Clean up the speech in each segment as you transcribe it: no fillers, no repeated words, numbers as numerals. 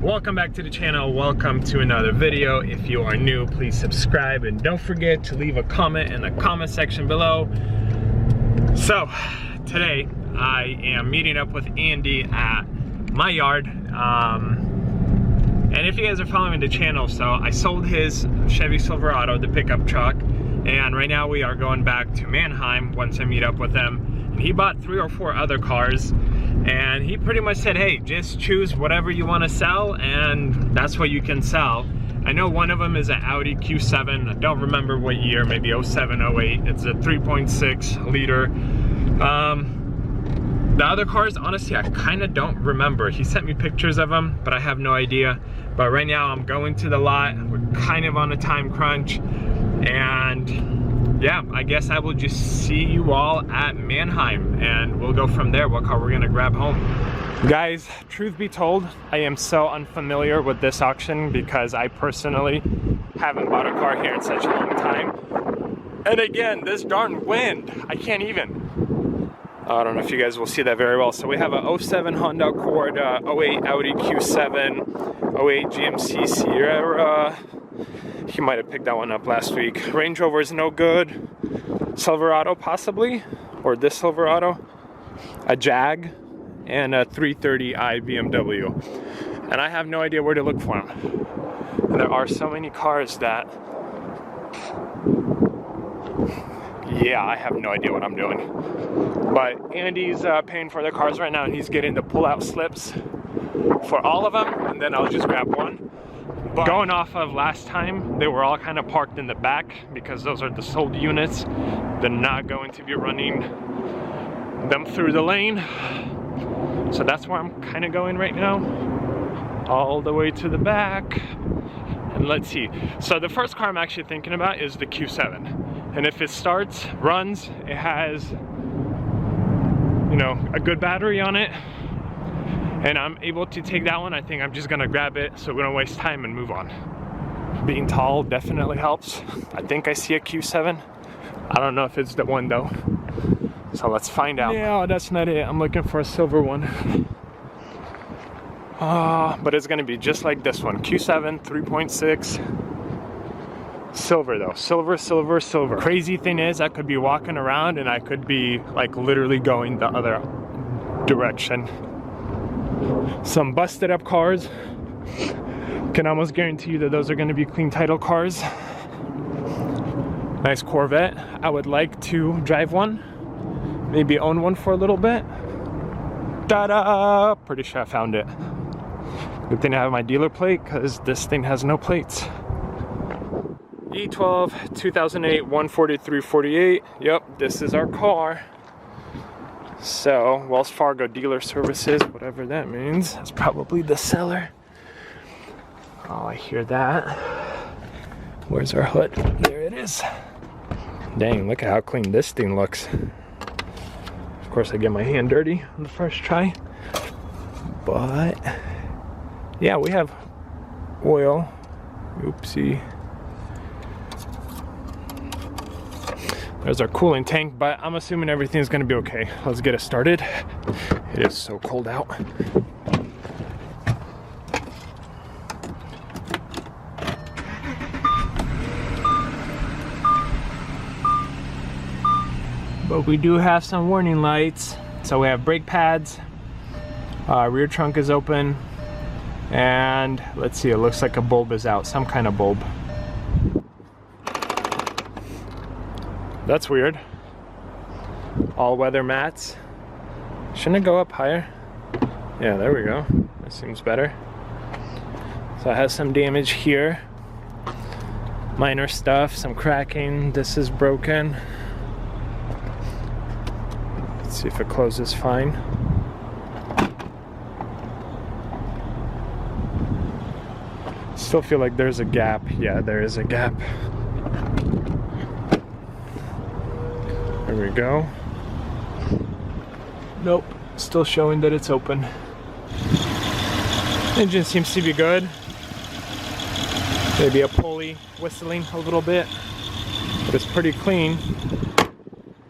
Welcome back to the channel. Welcome to another video. If you are new, please subscribe and don't forget to leave a comment in the comment section below. So today I am meeting up with Andy at my yard. And if you guys are following the channel, so I sold his Chevy Silverado, the pickup truck, and right now we are going back to Mannheim once I meet up with him. And he bought 3 or 4 other cars, and he pretty much said, hey, just choose whatever you want to sell and that's what you can sell. I know one of them is an Audi Q7. I don't remember what year, maybe 07, 08. It's a 3.6 liter. The other cars, honestly, I kind of don't remember. He sent me pictures of them, but I have no idea. But right now I'm going to the lot. We're kind of on a time crunch. And yeah, I guess I will just see you all at Mannheim and we'll go from there, what car we're gonna grab home. Guys, truth be told, I am so unfamiliar with this auction because I personally haven't bought a car here in such a long time. And again, this darn wind, I can't even. I don't know if you guys will see that very well. So we have a 07 Honda Accord, 08 Audi Q7, 08 GMC Sierra. He might have picked that one up last week. Range Rover is no good. Silverado possibly, or this Silverado. A Jag, and a 330i BMW. And I have no idea where to look for them. And there are so many cars that, yeah, I have no idea what I'm doing. But Andy's paying for the cars right now, and he's getting the pull-out slips for all of them, and then I'll just grab one. But going off of last time, they were all kind of parked in the back because those are the sold units. They're not going to be running them through the lane. So that's where I'm kind of going right now, all the way to the back. And let's see. So the first car I'm actually thinking about is the Q7. And if it starts, runs, it has, you know, a good battery on it, and I'm able to take that one, I think I'm just gonna grab it so we don't waste time and move on. Being tall definitely helps. I think I see a Q7. I don't know if it's the one though. So let's find out. Yeah, that's not it. I'm looking for a silver one. But it's gonna be just like this one. Q7, 3.6. Silver though. Silver, silver, silver. Crazy thing is, I could be walking around and I could be like literally going the other direction. Some busted up cars. Can almost guarantee you that those are going to be clean title cars. Nice Corvette. I would like to drive one. Maybe own one for a little bit. Ta-da! Pretty sure I found it. Good thing I have my dealer plate because this thing has no plates. E12 2008 14348. Yep, this is our car. So, Wells Fargo Dealer Services, whatever that means. That's probably the seller. Oh, I hear that. Where's our hood? There it is. Dang, look at how clean this thing looks. Of course, I get my hand dirty on the first try. But, yeah, we have oil. Oopsie. There's our cooling tank, but I'm assuming everything's gonna be okay. Let's get it started. It is so cold out. But we do have some warning lights. So we have brake pads, rear trunk is open, and let's see, it looks like a bulb is out, some kind of bulb. That's weird. All-weather mats. Shouldn't it go up higher? Yeah, there we go. That seems better. So it has some damage here. Minor stuff, some cracking. This is broken. Let's see if it closes fine. Still feel like there's a gap. Yeah, there is a gap. There we go. Nope, still showing that it's open. Engine seems to be good. Maybe a pulley whistling a little bit, but it's pretty clean.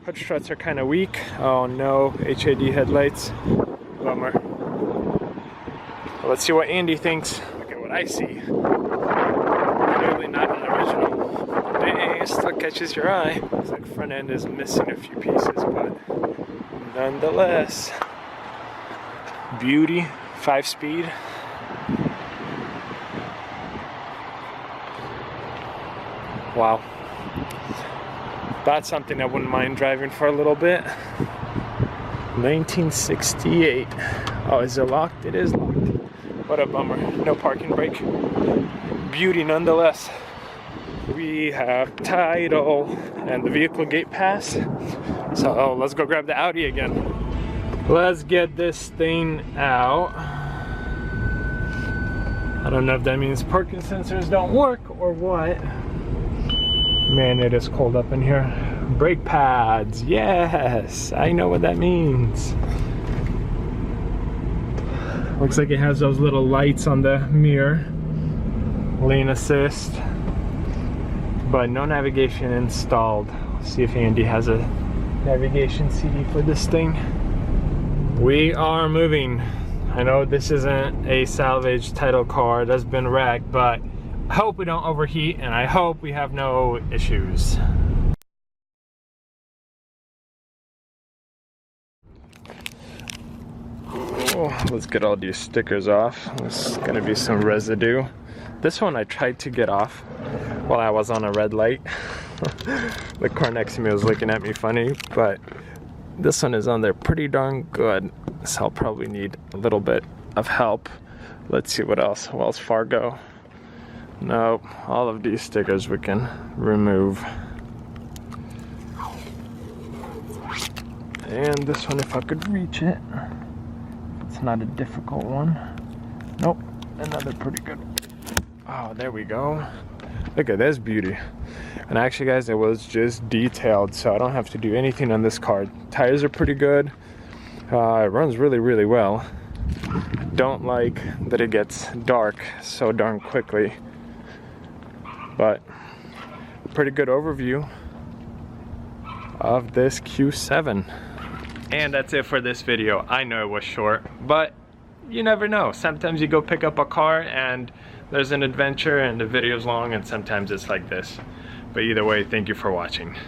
Hood struts are kind of weak. Oh no, HID headlights. Bummer. Let's see what Andy thinks. Look at what I see. Clearly not an original. Dang, it still catches your eye. Looks like front end is missing a few pieces, but nonetheless, beauty, 5-speed. Wow. That's something I wouldn't mind driving for a little bit. 1968. Oh, is it locked? It is locked. What a bummer. No parking brake. Beauty nonetheless. We have title and the vehicle gate pass. So let's go grab the Audi again. Let's get this thing out. I don't know if that means parking sensors don't work or what. Man, it is cold up in here. Brake pads, yes, I know what that means. Looks like it has those little lights on the mirror. Lane assist. But no navigation installed. Let's see if Andy has a navigation CD for this thing. We are moving. I know this isn't a salvage title car that's been wrecked, but I hope we don't overheat and I hope we have no issues. Oh, let's get all these stickers off. There's gonna be some residue. This one I tried to get off while I was on a red light. The car next to me was looking at me funny, but this one is on there pretty darn good. So I'll probably need a little bit of help. Let's see what else. Wells Fargo. Nope, all of these stickers we can remove. And this one if I could reach it. It's not a difficult one. Nope, another pretty good one. Oh, there we go. Look at this beauty. And actually guys, it was just detailed, so I don't have to do anything on this car. Tires are pretty good. It runs really, really well. Don't like that it gets dark so darn quickly. But pretty good overview of this Q7. And that's it for this video. I know it was short, but you never know. Sometimes you go pick up a car and there's an adventure and the video's long, and sometimes it's like this. But either way, thank you for watching.